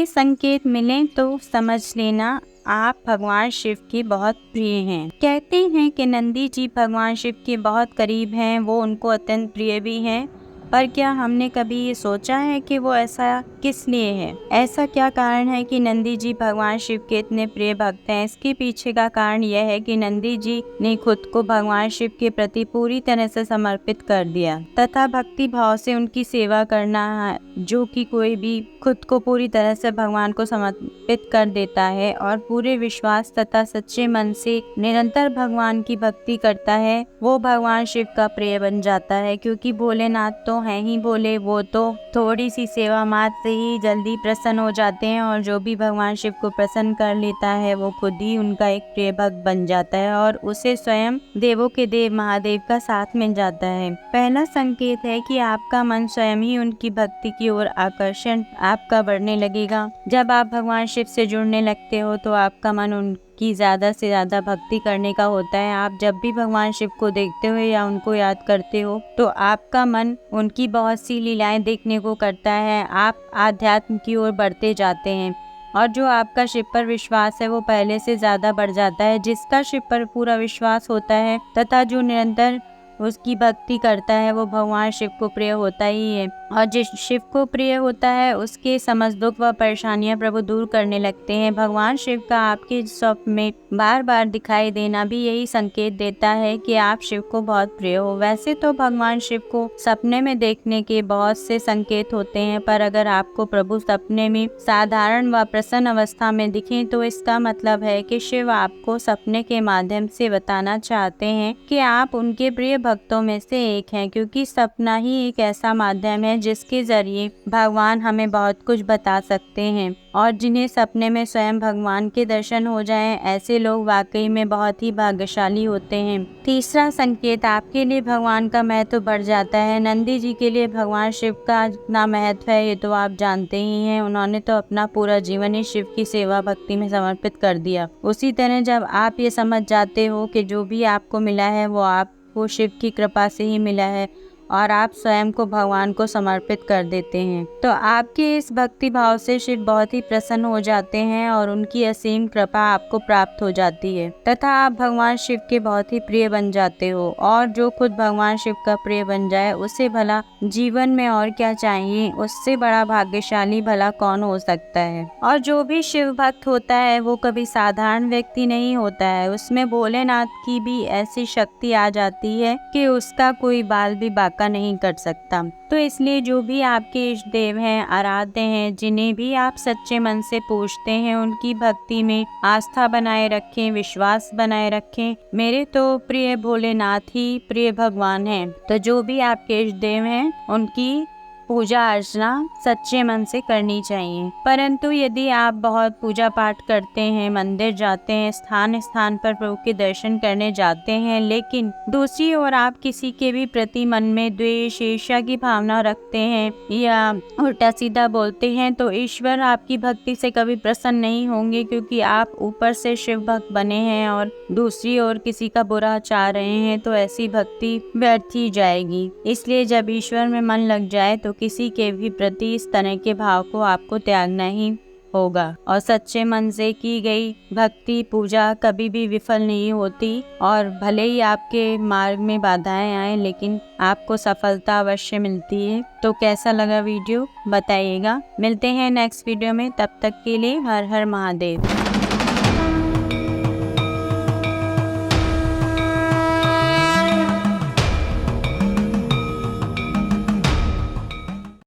संकेत मिलें तो समझ लेना आप भगवान शिव के बहुत प्रिय हैं। कहते हैं कि नंदी जी भगवान शिव के बहुत करीब हैं, वो उनको अत्यंत प्रिय भी हैं। पर क्या हमने कभी ये सोचा है कि वो ऐसा किस लिए है? ऐसा क्या कारण है कि नंदी जी भगवान शिव के इतने प्रिय भक्त हैं? इसके पीछे का कारण यह है कि नंदी जी ने खुद को भगवान शिव के प्रति पूरी तरह से समर्पित कर दिया तथा भक्ति भाव से उनकी सेवा करना है। जो कि कोई भी खुद को पूरी तरह से भगवान को समर्पित कर देता है और पूरे विश्वास तथा सच्चे मन से निरंतर भगवान की भक्ति करता है, वो भगवान शिव का प्रिय बन जाता है। क्योंकि भोलेनाथ तो हैं ही भोले, वो तो थोड़ी सी सेवा मात्र से ही जल्दी प्रसन्न हो जाते हैं और जो भी भगवान शिव को प्रसन्न कर लेता है वो खुद ही उनका एक प्रिय भक्त बन जाता है और उसे स्वयं देवों के देव महादेव का साथ मिल जाता है। पहला संकेत है कि आपका मन स्वयं ही उनकी भक्ति की ओर आकर्षण आपका बढ़ने लगेगा। जब आप भगवान शिव से जुड़ने लगते हो तो आपका मन उनकी ज्यादा से ज्यादा भक्ति करने का होता है। आप जब भी भगवान शिव को देखते हो या उनको याद करते हो तो आपका मन उनकी बहुत सी लीलाएं देखने को करता है। आप आध्यात्म की ओर बढ़ते जाते हैं और जो आपका शिव पर विश्वास है वो पहले से ज्यादा बढ़ जाता है। जिसका शिव पर पूरा विश्वास होता है तथा जो निरंतर उसकी भक्ति करता है वो भगवान शिव को प्रिय होता ही है और जिस शिव को प्रिय होता है उसके समस्त दुख व परेशानियां प्रभु दूर करने लगते हैं। भगवान शिव का आपके स्वप्न में बार बार दिखाई देना भी यही संकेत देता है कि आप शिव को बहुत प्रिय हो। वैसे तो भगवान शिव को सपने में देखने के बहुत से संकेत होते हैं, पर अगर आपको प्रभु सपने में साधारण व प्रसन्न अवस्था में दिखें तो इसका मतलब है कि शिव आपको सपने के माध्यम से बताना चाहते हैं कि आप उनके प्रिय भक्तों में से एक हैं। क्योंकि सपना ही एक ऐसा माध्यम है जिसके जरिए भगवान हमें बहुत कुछ बता सकते हैं और जिन्हें सपने में स्वयं भगवान के दर्शन हो जाएं, ऐसे लोग वाकई में बहुत ही भाग्यशाली होते हैं। तीसरा संकेत, आपके लिए भगवान का महत्व बढ़ जाता है। नंदी जी के लिए भगवान शिव का जितना महत्व है ये तो आप जानते ही हैं। उन्होंने तो अपना पूरा जीवन ही शिव की सेवा भक्ति में समर्पित कर दिया। उसी तरह जब आप ये समझ जाते हो कि जो भी आपको मिला है वो आपको शिव की कृपा से ही मिला है और आप स्वयं को भगवान को समर्पित कर देते हैं, तो आपके इस भक्ति भाव से शिव बहुत ही प्रसन्न हो जाते हैं और उनकी असीम कृपा आपको प्राप्त हो जाती है तथा आप भगवान शिव के बहुत ही प्रिय बन जाते हो। और जो खुद भगवान शिव का प्रिय बन जाए उसे भला जीवन में और क्या चाहिए, उससे बड़ा भाग्यशाली भला कौन हो सकता है। और जो भी शिव भक्त होता है वो कभी साधारण व्यक्ति नहीं होता है, उसमें भोलेनाथ की भी ऐसी शक्ति आ जाती है कि उसका कोई बाल भी का नहीं कर सकता। तो इसलिए जो भी आपके इष्ट देव हैं, आराध्य हैं, जिन्हें भी आप सच्चे मन से पूजते हैं, उनकी भक्ति में आस्था बनाए रखें, विश्वास बनाए रखें। मेरे तो प्रिय भोलेनाथ ही प्रिय भगवान हैं। तो जो भी आपके इष्ट देव हैं उनकी पूजा अर्चना सच्चे मन से करनी चाहिए। परंतु यदि आप बहुत पूजा पाठ करते हैं, मंदिर जाते हैं, स्थान स्थान पर प्रभु के दर्शन करने जाते हैं, लेकिन दूसरी ओर आप किसी के भी प्रति मन में द्वेष ईर्ष्या की भावना रखते हैं या उल्टा सीधा बोलते हैं तो ईश्वर आपकी भक्ति से कभी प्रसन्न नहीं होंगे। क्योंकि आप ऊपर से शिव भक्त बने हैं और दूसरी ओर किसी का बुरा चाह रहे हैं तो ऐसी भक्ति व्यर्थ ही जाएगी। इसलिए जब ईश्वर में मन लग जाए तो किसी के भी प्रति इस तरह के भाव को आपको त्यागना ही होगा और सच्चे मन से की गई भक्ति पूजा कभी भी विफल नहीं होती। और भले ही आपके मार्ग में बाधाएं आए लेकिन आपको सफलता अवश्य मिलती है। तो कैसा लगा वीडियो बताइएगा। मिलते हैं नेक्स्ट वीडियो में, तब तक के लिए हर हर महादेव।